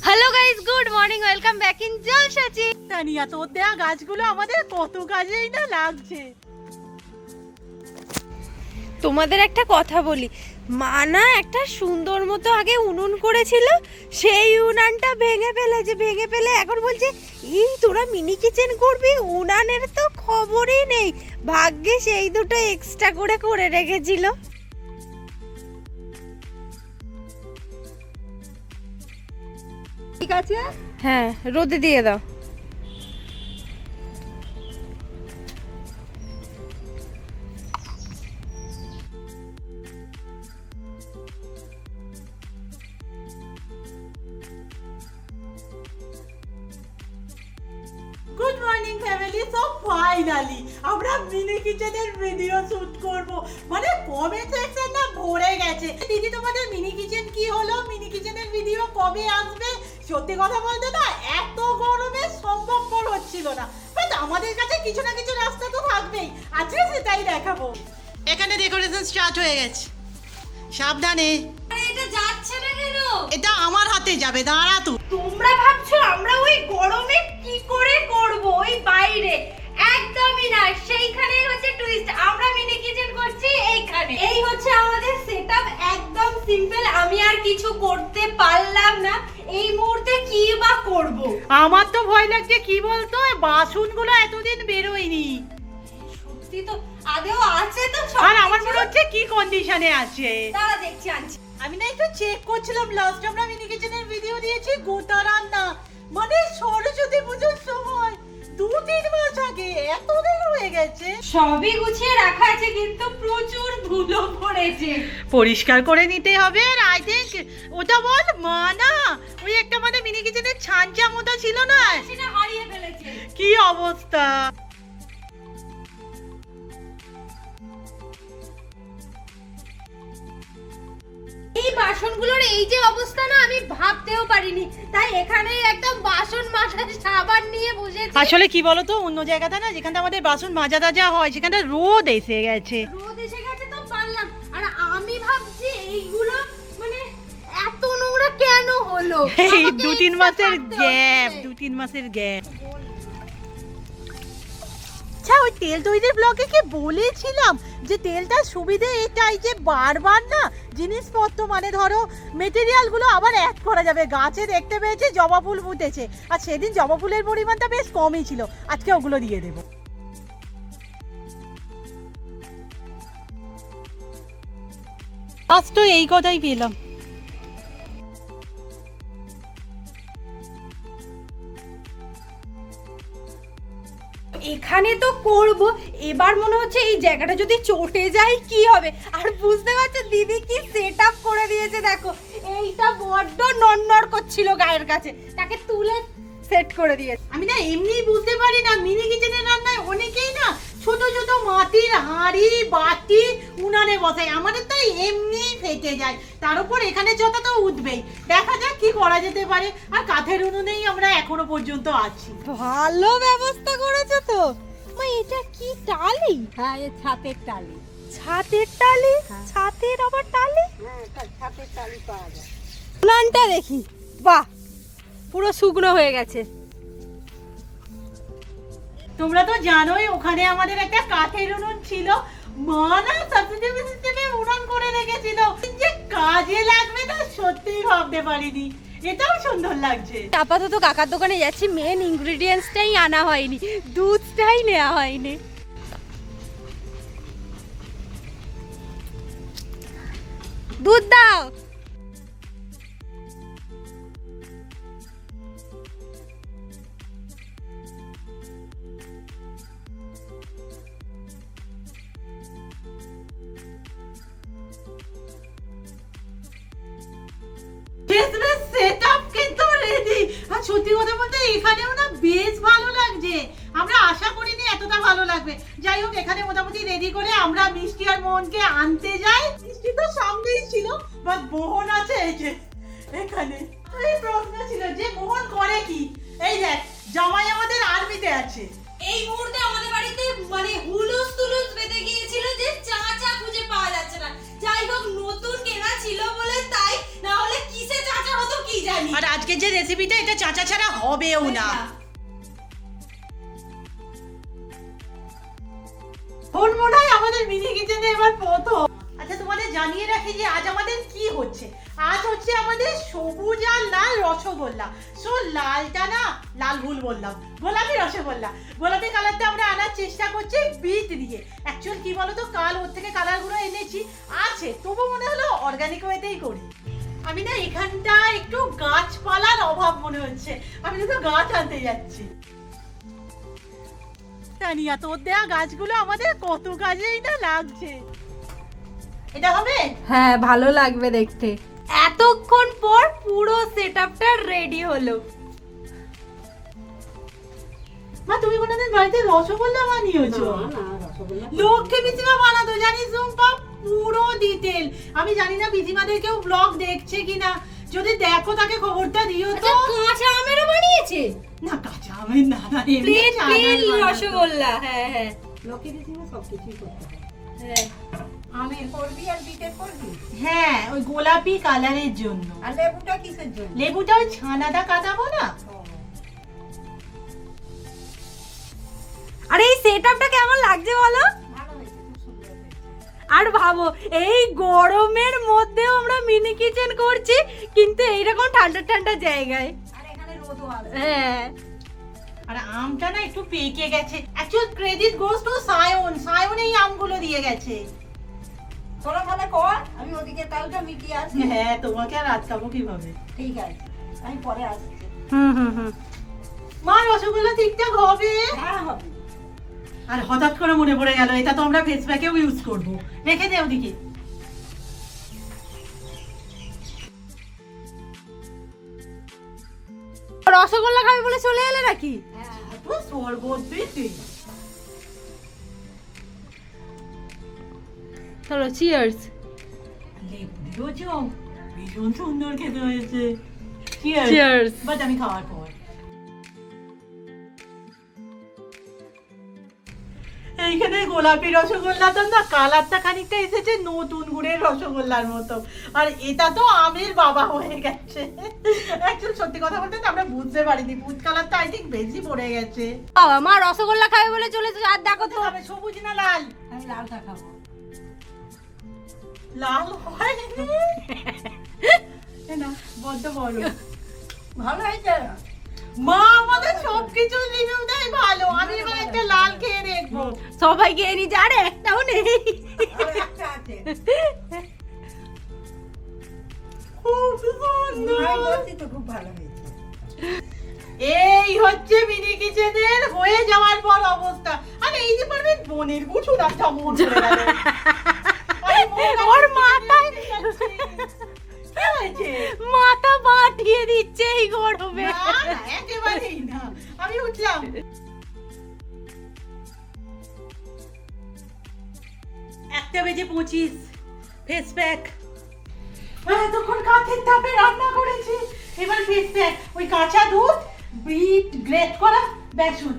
Hello guys, good morning, welcome back in জলসাচি। তানিয়া, তোর দেয়া গাছগুলো আমাদের কত কাজেই না লাগছে। তোমাদের একটা কথা বলি, মা না একটা সুন্দর মতো আগে উনুন করেছিল, সেই উনানটা ভেঙে ফেলে এখন বলছে এই তোরা মিনি কিচেন করবি। উনানের তো খবরই নেই, ভাগ্যে সেই দুটো এক্সট্রা করে রেখেছিল। ঠিক আছে, হ্যাঁ, রোদে দিয়ে দাও। Good morning family. So finally আমরা মিনি কিচেনের ভিডিও শুট করব। মানে কমেন্ট সেকশন না ভরে গেছে, দিদি তোমাদের মিনি কিচেন কি হলো, মিনি কিচেনের ভিডিও কবে আসবে। সত্যি কথা বলতে না, এত গরমে সম্ভবপর হচ্ছিল না, বাট আমাদের কাছে কিছু না কিছু রাস্তা তো থাকবেই। আজকে সেটাই দেখাবো। এখানে ডেকোরেশন স্টার্ট হয়ে গেছে, সাবধানে। এটা যাচ্ছে না কেন? এটা আমার হাতে যাবে, দাঁড়া তুই। তোমরা ভাবছো আমরা ওই গরমে কি করে করব ওই বাইরে? একদমই না, সেইখানেই হচ্ছে টুইস্ট। আমরা মিনি কিচেন করছি এইখানে। এই হচ্ছে আমাদের সেটআপ, একদম সিম্পল। আমি আর কিছু করতে পারলাম না এই মুহূর্তে, কি বা করব। আমার তো ভয় লাগছে, কি বলতো, বাসনগুলো এতদিন বেরোয়নি। সত্যি তো আদেও আছে তো সব। আর আমার মনে হচ্ছে কি কন্ডিশনে আছে। তারা দেখছি আনছি। আমি না একটু চেক করছিলাম, লাস্ট আমরা মিনি কিচেনের ভিডিও দিয়েছি গোটা রান্না, মানে সরস্বতী পুজোর সময় 2-3 মাস আগে। এত দিন হয়ে গেছে। সবই গুছিয়ে রাখা আছে, কিন্তু প্রচুর ধুলো পড়েছে। পরিষ্কার করে নিতে হবে। আর আই থিংক ওটা বল মা না, ওই একটা মানে মিনি কিচেনের ছানচা মতো ছিল না, সেটা হারিয়ে ফেলেছে। কি অবস্থা। এই বাসনগুলোর এই যে অবস্থা না, আমি ভাবতেও পারিনি। তাই এখানে একদম বাসন মাজার সাবান নিয়ে বসেছি। আসলে কি বলতো, অন্য জায়গাটা না, যেখানটা আমাদের বাসন মাজা টাজা হয়, সেখানটা রোদ এসে গেছে। রোদ এসে গেছে তো পারলাম। আর আমি ভাবছি এইগুলো মানে এত নোংরা কেন হলো। এই আমাকে 2-3 extra মাসের থাকতে গ্যাপ, হচ্ছে। 2-3 মাসের গ্যাপ। আচ্ছা, ওই তেল তৈরির ব্লগে কি বলেছিলাম যে তেলটার সুবিধে এটাই যে বারবার না জিনিসপত্র মানে ধরো মেটেরিয়ালগুলো আবার অ্যাড করা যাবে। গাছে দেখতে পেয়েছি জবা ফুল ফুটেছে, আর সেদিন জবা ফুলের পরিমাণটা বেশ কমই ছিল, আজকে ওগুলো দিয়ে দেবো। আজ তো এই কথাই পেলাম। এখানে তো করব, এবার মনে হচ্ছে এই জায়গাটা যদি চটে যায় কি হবে। আর বুঝতে পারছো দিদি কি সেটআপ করে দিয়েছে, দেখো এইটা বড্ড নড়নড় করছিল গায়ের কাছে, তাকে তুলে সেট করে দিয়েছে। আমি না এমনি বুঝতে পারি না, মিনি কিচেনের রান্নায় অনেকেই না ছোট ছোট মাটির হাঁড়ি বাটি উনানে বসায়, আমাদের তাই এমনি ফেটে যায়, তার উপর এখানে যত তো উঠবেই। দেখা যাক কি করা যেতে পারে। আর কাঠের উনুনেই আমরা এখনো পর্যন্ত আছি। ভালো ব্যবস্থা করেছো তো। মা, এটা কি টালি? হ্যাঁ, এ ছাতের টালি। ছাতের টালি? ছাতের আবার টালি? হ্যাঁ, ছাতের টালি পাওয়া যায়। উনানটা দেখি, বাহ, পুরো শুকনো হয়ে গেছে। তোমরা তো জানোই ওখানে আমাদের একটা কাঠের উনুন ছিল, মা না সাবস্টিটিউট সিস্টেমে উনুন করে রেখেছিল, যে কাজে লাগবে না সত্যিই ভাবতে পারিনি। এটাও সুন্দর লাগছে। আপাতত কাকার দোকানে যাচ্ছি, মেন ইনগ্রেডিয়েন্টসটাই আনা হয়নি, দুধটাই নেওয়া হয়নি। দুধ দাও। সেটআপ কিন্তু রেডি। আর সত্যি কথা বলতে এখানেও না বেশ ভালো লাগছে, আমরা আশা করিনি এতটা ভালো লাগবে। যাই হোক, এখানে মোটামুটি রেডি করে আমরা মিষ্টি আর মোহনকে আনতে যাই। মিষ্টি তো সামনেই ছিল, বাট মোহন আছে এই যে এখানে। এই প্রশ্ন ছিল যে মোহন করে কি। এই দেখ, জামাই আমাদের আর্মিতে আছে। এই মুহূর্তে আমাদের বাড়িতে মানে হুলুস তুলুস বেঁধে গিয়েছিল যে চা খুঁজে পাওয়া যাচ্ছে না। যাই হোক, নতুন কেনা ছিল বলে তাই, না হলে কিসে চাচা হতো কি জানি। আর আজ আজকে যে রেসিপিটা এটা চাচা ছাড়া হবেও না। ফোন মনে হয় আমাদের মিনি কিচেনে এবার প্রথম। আচ্ছা তোমাদের জানিয়ে রাখি যে আজ আমাদের কি হচ্ছে। আজ হচ্ছে আমাদের সবুজ আর লাল রসগোল্লা। সো লালটা না, লাল ভুল বললাম, গোলাপি রসগোল্লা। গোলাপি কালারটা আমরা আনার চেষ্টা করছি বিট দিয়ে। অ্যাকচুয়াল কি বলতো, কাল ওর থেকে কালারগুলো এনেছি, আছে, তবু মনে হলো অর্গানিক ওয়েতেই করি। আমি না এখানটা একটু গাছপালার অভাব মনে হচ্ছে, আমি তো গাছ আনতে যাচ্ছি। তানিয়া, তোর দেয়া গাছগুলো আমাদের কত কাজেই না লাগছে। এটা হবে? হ্যাঁ, ভালো লাগবে দেখতে। এতক্ষণ পর পুরো সেটআপটা রেডি হলো। মা, তুমি কোনদিন বাড়িতে রসগোল্লা বানিয়েছো? লক্ষ্মী পিসিমা বানাতো, জানিস রুম্পা, পুরো ডিটেল। আমি জানি না পিসিমাদের কেউ ব্লগ দেখছে কিনা, যদি দেখো তাকে খবরটা দিও তো। কাঁচা আমেরও বানিয়েছে? না, কাঁচা আমের না, না এমনি প্লেন রসগোল্লা। হ্যাঁ হ্যাঁ, লক্ষ্মী পিসিমা সবকিছুই করতে হয়। হ্যাঁ। আমের করবি আর বিটের করবি? হ্যাঁ, ওই গোলাপি কালারের জন্য। আর লেবুটা কিসের জন্য? লেবুটা ওই ছানাটা কাটাবো না। আরে এই সেটআপটা কেমন লাগছে বলো? ভালো হয়েছে, খুব সুন্দর হয়েছে। আর ভাবো, এই গরমের মধ্যেও আমরা মিনি কিচেন করছি, কিন্তু এইরকম ঠান্ডা ঠান্ডা জায়গায়। আর এখানে রোদও আছে। হ্যাঁ। আর আমটা না একটু পেকে গেছে। Actual credit goes to Sayan. Sayan এই আমগুলো দিয়ে গেছে। তোরা তাহলে কর, আমি ওদিকে তালটা মিটিয়ে আসি। হ্যাঁ, তোমাকে আর আটকাবো কিভাবে? ঠিক আছে, আমি পরে আসছি। হুম। মা, রসগোল্লা ঠিকঠাক হবে? হ্যাঁ হবে। আর হঠাৎ করে মনে পড়ে গেল, এটা তো আমরা ফেস প্যাকেও ইউজ করব। রেখে দে ওদিকে। রসগোল্লা খাবি বলে চলে এলে নাকি? হ্যাঁ, পুরো শরবত দিতে। চলো, চিয়ার্স। লেবু দিয়েছো, ভীষণ সুন্দর খেতে হয়েছে। Cheers. বাট আমি খাওয়ার পর। এইখানে গোলাপি রসগোল্লাটা না কালারটা খানিকটা এসেছে নতুন গুড়ের রসগোল্লার মতো, আর এটা তো আমের বাবা হয়ে গেছে। অ্যাকচুয়ালি সত্যি কথা বলতে না, আমরা বুঝতে পারিনি, ফুড কালারটা আই থিঙ্ক বেশি পড়ে গেছে। বাবা, মা রসগোল্লা খাবে বলে চলেছে, আর দেখো তো। হবে সবুজ না লাল? আমি লালটা খাবো। লাল হয়নি। না, বড্ড বড়। ভালো হয়েছে। মা আমাদের সবকিছু রিভিউ দেয় ভালো। আমি এবার একটা লাল খেয়ে দেখবো। সবাই খেয়ে নিচ্ছে, আরে একটাও নেই। আর একটা আছে। খুব সুন্দর। আমি বলছি তো খুব ভালো হয়েছে। এই হচ্ছে মিনি কিচেনের হয়ে যাওয়ার পর অবস্থা। আর এই ডিপার্টমেন্ট বোনের গুছু রাখা মন করে গেল। ওর মাথায় কি হয়েছে? মাথা পাঠিয়ে দিচ্ছে এই গরমে। না, না, একেবারেই না। আমি উঠলাম। 1:25 ফেস প্যাক। এতক্ষণ কাঠের তাপে রান্না করেছি, এবার ফেস প্যাক। ওই কাঁচা দুধ, বিট গ্রেট করা, বেসন।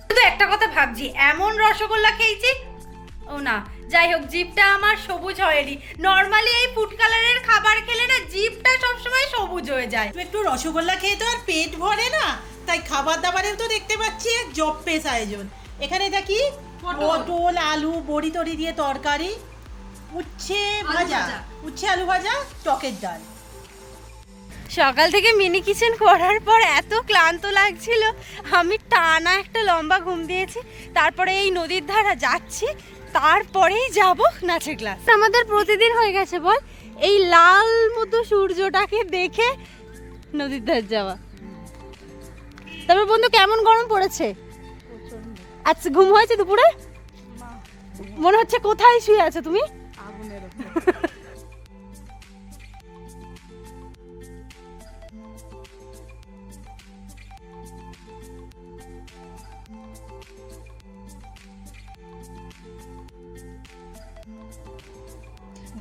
শুধু একটা কথা ভাবছি, এমন রসগোল্লা খেয়েছি। ও না, যাই হোক, জিভটা আমার সবুজ হয়নি। নরমালি এই ফুড কালারের খাবার খেলে না জিভটা সবসময় সবুজ হয়ে যায়। একটু রসগোল্লা খেয়ে তো আর পেট ভরে না, তাই খাবার দাবারেও তো দেখতে পাচ্ছি জপ্পেস আয়োজন। এখানে এটা কি? পটল, আলু, বড়ি টড়ি দিয়ে তরকারি, উচ্ছে ভাজা, উচ্ছে আলু ভাজা, টকের ডাল। সকাল থেকে মিনি কিচেন করার পর এত ক্লান্ত লাগছিল, আমি টানা একটা লম্বা ঘুম দিয়েছি। তারপরে এই নদীর ধারা যাচ্ছি, তারপরেই যাব নাচের ক্লাস। আমাদের প্রতিদিন হয়ে গেছে বল, এই লাল মতো সূর্যটাকে দেখে নদীর ধার যাওয়া। তারপর বন্ধু, কেমন গরম পড়েছে? আচ্ছা, ঘুম হয়েছে দুপুরে? মনে হচ্ছে কোথায় শুয়ে আছো তুমি? আগুনের উপর।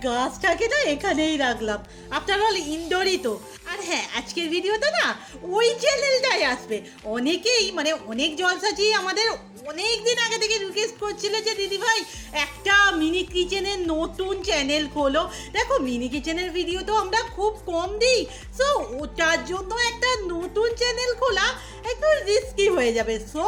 গাছটাকে না এখানেই রাখলাম, আফটার অল ইনডোরই তো। আর হ্যাঁ, আজকের ভিডিওতে না ওই চ্যানেলটাই আসবে। অনেকেই মানে অনেক জলসাজি আমাদের অনেক দিন আগে থেকে রিকোয়েস্ট করছিলে যে দিদি ভাই একটা মিনি কিচেনের নতুন চ্যানেল খোলো। দেখো মিনি কিচেনের ভিডিও তো আমরা খুব কম দিই, সো ওটার জন্য একটা নতুন চ্যানেল খোলা একটু রিস্কি হয়ে যাবে। সো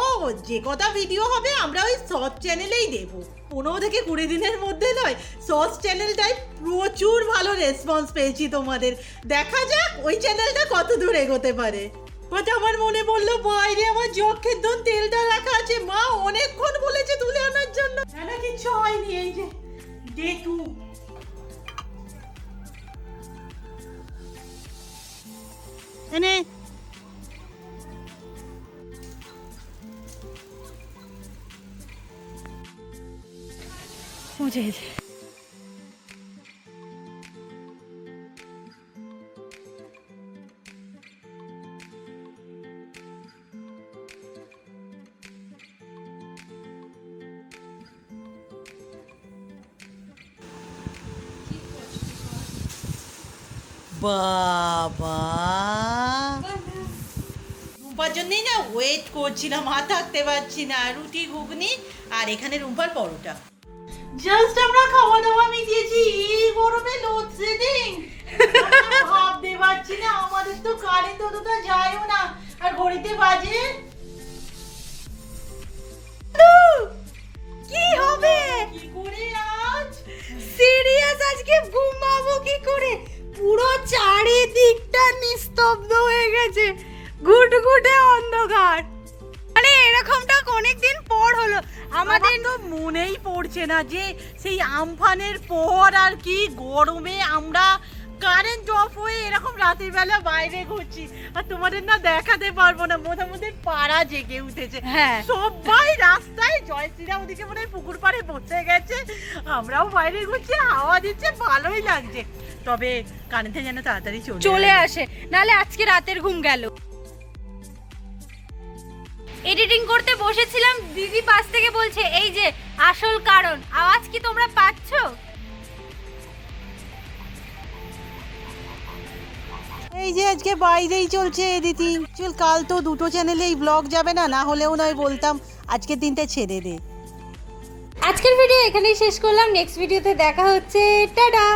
যে কটা ভিডিও হবে আমরা ওই শর্ট চ্যানেলেই দেবো। 15 থেকে 20 দিনের মধ্যে নয়, শর্টস চ্যানেলটাই প্রচুর ভালো রেসপন্স পেয়েছি তোমাদের। দেখা যাক ওই চ্যানেলটা কত দূর এগোতে পারে। বাট আমার মনে পড়লো বাইরে আমার যক্ষের দন তেলটা রাখা আছে, মা অনেকক্ষণ বলেছে তুলে আনার জন্য। না কিছু হয়নি, এই যে ডে 2। এনে মুছে বাবা রুম্পার জন্যই না ওয়েট করছিলাম, আর থাকতে পারছি না। রুটি ঘুগনি আর এখানে রুম্পার পরোটা। জাস্ট আমরা খাওয়া দাওয়া মিটিয়েছি, এই গরমে লোডশেডিং ভাবতে পারছি না। আমাদের তো কারেন্ট অতটা যায়ও না, আর ঘড়িতে বাজে কি হবে কি করে আজ। সিরিয়াস আজকে ঘুমাবো কি করে? পুরো চারিদিকটা নিস্তব্ধ হয়ে গেছে, ঘুটঘুটে অন্ধকার। মানে এরকমটা অনেকদিন পর হলো। আমাদের তো মনেই পড়ছে না যে সেই আমফানের পর আর কি গরমে আমরা কারেন্ট অফ হয়ে এরকম রাতের বেলা বাইরে ঘুরছি, আর তোমাদের না দেখাতে পারবো না। মোটামুটি পাড়া জেগে উঠেছে, হ্যাঁ। সবাই রাস্তায়, জয়শ্রীরা ওদিকে মনে হয় পুকুর পাড়ে বসে গেছে, আমরাও বাইরে ঘুরছি, হাওয়া দিচ্ছে, ভালোই লাগছে। তবে কারেন্টে যেন তাড়াতাড়ি চলে আসে, নালে আজকে রাতের ঘুম গেল। এডিটিং করতে বসেছিলাম, দিদি পাশ থেকে বলছে এই যে আসল কারণ। আওয়াজ কি তোমরা পাচ্ছো? এই যে আজকে বাইরেই চলছে এডিটিং। চল কাল তো দুটো চ্যানেলেই ব্লগ যাবে না, না হলেও নয় বলতাম আজকের দিনটা ছেড়ে দে। আজকের ভিডিও এখানেই শেষ করলাম, নেক্সট ভিডিওতে দেখা হচ্ছে, টাটা।